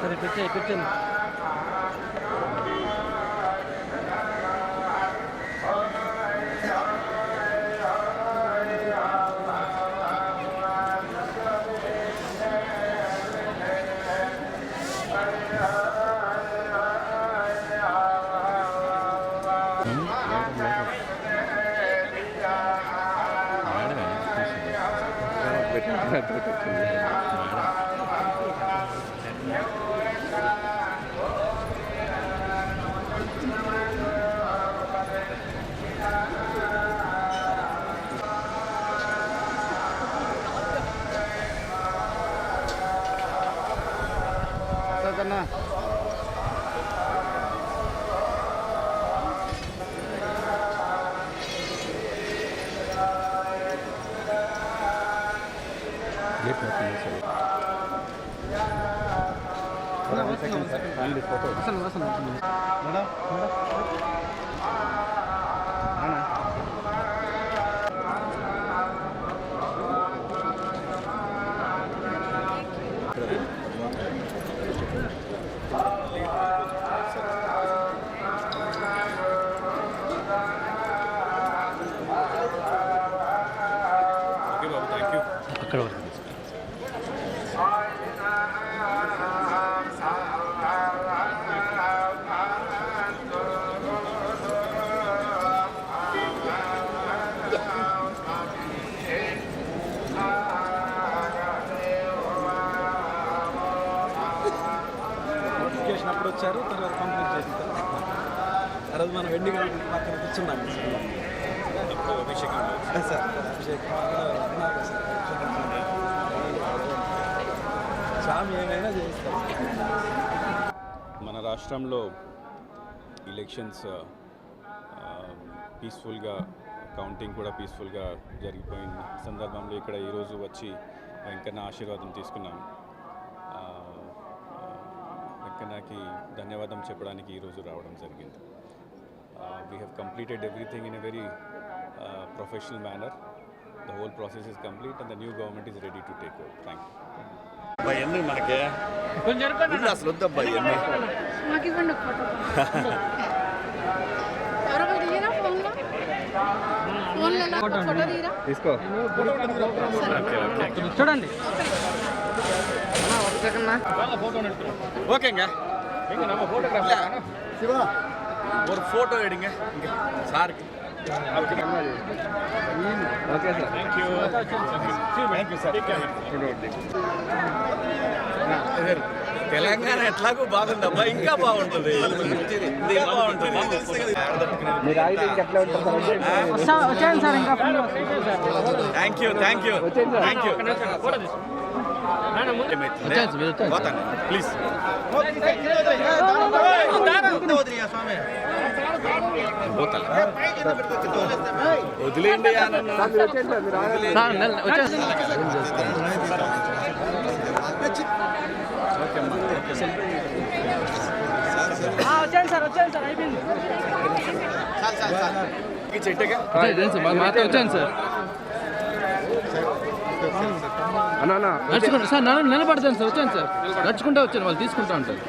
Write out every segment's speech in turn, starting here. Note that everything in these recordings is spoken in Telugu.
సరే పెట్టండి. అక్కడ వరకు నోటిఫికేషన్ అప్పుడు వచ్చారు, తర్వాత కంప్లీట్ చేస్తారు. ఆ రోజు మనం వెండి పక్కన కూర్చున్నాం అభిషేకం సార్. స్వామి ఏమైనా చేస్తారు. మన రాష్ట్రంలో ఎలక్షన్స్ పీస్ఫుల్గా, కౌంటింగ్ కూడా పీస్ఫుల్గా జరిగిపోయిన సందర్భంలో ఇక్కడ ఈరోజు వచ్చి వెంకన్న ఆశీర్వాదం తీసుకున్నాం. వెంకన్నకి ధన్యవాదం చెప్పడానికి ఈరోజు రావడం జరిగింది. We have completed everything in a very professional manner. The whole process is complete and the new government is ready to take over. Thank you. ఎన్ని మనకి అసలు వద్దబ్బా ఇవన్నీ తీసుకో చూడండి. ஓகேங்க நம்ம ஃபோட்டோகிராஃபர் சிவா ஒரு ஃபோட்டோ எடுங்க இங்கே சாருக்கு. Okay sir, thank you sir. Telangana ఎట్లాగూ బాగుందబ్బా, ఇంకా బాగుంటుంది. థ్యాంక్ యూ పోతాను ప్లీజ్. వదిలేండి చెట్టుగా వచ్చాను సార్. నడుచుకుంటా సార్, నిలబడతాను సార్. వచ్చాను సార్, నడుచుకుంటా వచ్చాను. వాళ్ళు తీసుకుంటా ఉంటారు.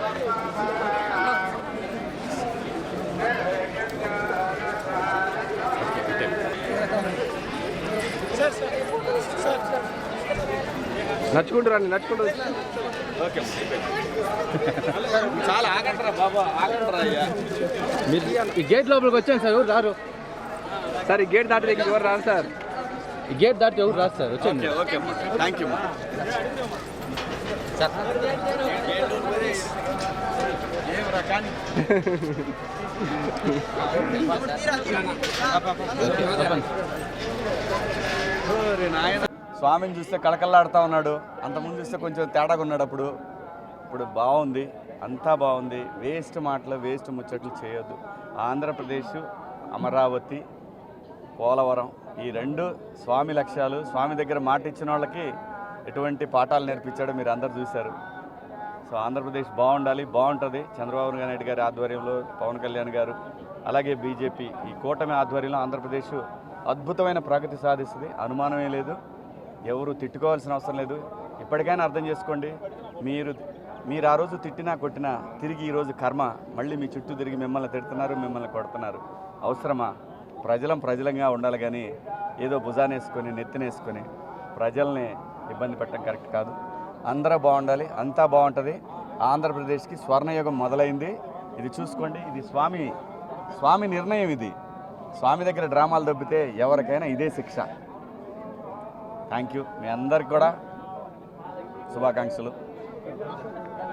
నడుచుకుంటూ రండి, నడుచుకుంటూ. ఓకే చాలా ఆగంటారా బాబా, ఆగంటారా అయ్యా. మీరు ఈ గేట్ లోపలికి వచ్చాను సార్, ఎవరు రారు సార్. ఈ గేట్ దాటి దగ్గర ఎవరు రారు సార్. ఈ గేట్ దాటి ఎవరు రాదు సార్. వచ్చాను. Okay thank you sir. స్వామిని చూస్తే కళకళలాడుతూ ఉన్నాడు. అంతకుముందు చూస్తే కొంచెం తేడాగా ఉన్నాడు. ఇప్పుడు బాగుంది, అంతా బాగుంది. వేస్ట్ మాటలు, వేస్ట్ ముచ్చట్లు చేయొద్దు. ఆంధ్రప్రదేశ్, అమరావతి, పోలవరం ఈ రెండు స్వామి లక్ష్యాలు. స్వామి దగ్గర మాట ఇచ్చిన వాళ్ళకి ఎటువంటి పాఠాలు నేర్పించాడో మీరు అందరు చూశారు. సో ఆంధ్రప్రదేశ్ బాగుండాలి, బాగుంటుంది. చంద్రబాబు నాయుడు గారి ఆధ్వర్యంలో, పవన్ కళ్యాణ్ గారు, అలాగే బీజేపీ ఈ కూటమి ఆధ్వర్యంలో ఆంధ్రప్రదేశ్ అద్భుతమైన ప్రగతి సాధిస్తుంది. అనుమానమే లేదు. ఎవరు తిట్టుకోవాల్సిన అవసరం లేదు. ఇప్పటికైనా అర్థం చేసుకోండి. మీరు మీరు ఆ రోజు తిట్టినా కొట్టినా తిరిగి ఈరోజు కర్మ మళ్ళీ మీ చుట్టూ తిరిగి మిమ్మల్ని తిడుతున్నారు, మిమ్మల్ని కొడుతున్నారు. అవసరమా? ప్రజలంగా ఉండాలి కానీ ఏదో భుజానేసుకొని నెత్తినేసుకొని ప్రజల్ని ఇబ్బంది పెట్టడం కరెక్ట్ కాదు. అందరూ బాగుండాలి, అంతా బాగుంటుంది. ఆంధ్రప్రదేశ్కి స్వర్ణయుగం మొదలైంది. ఇది చూసుకోండి, ఇది స్వామి నిర్ణయం. ఇది స్వామి దగ్గర డ్రామాలు దొబ్బితే ఎవరికైనా ఇదే శిక్ష. Thank you. మీ అందరికి కూడా శుభాకాంక్షలు.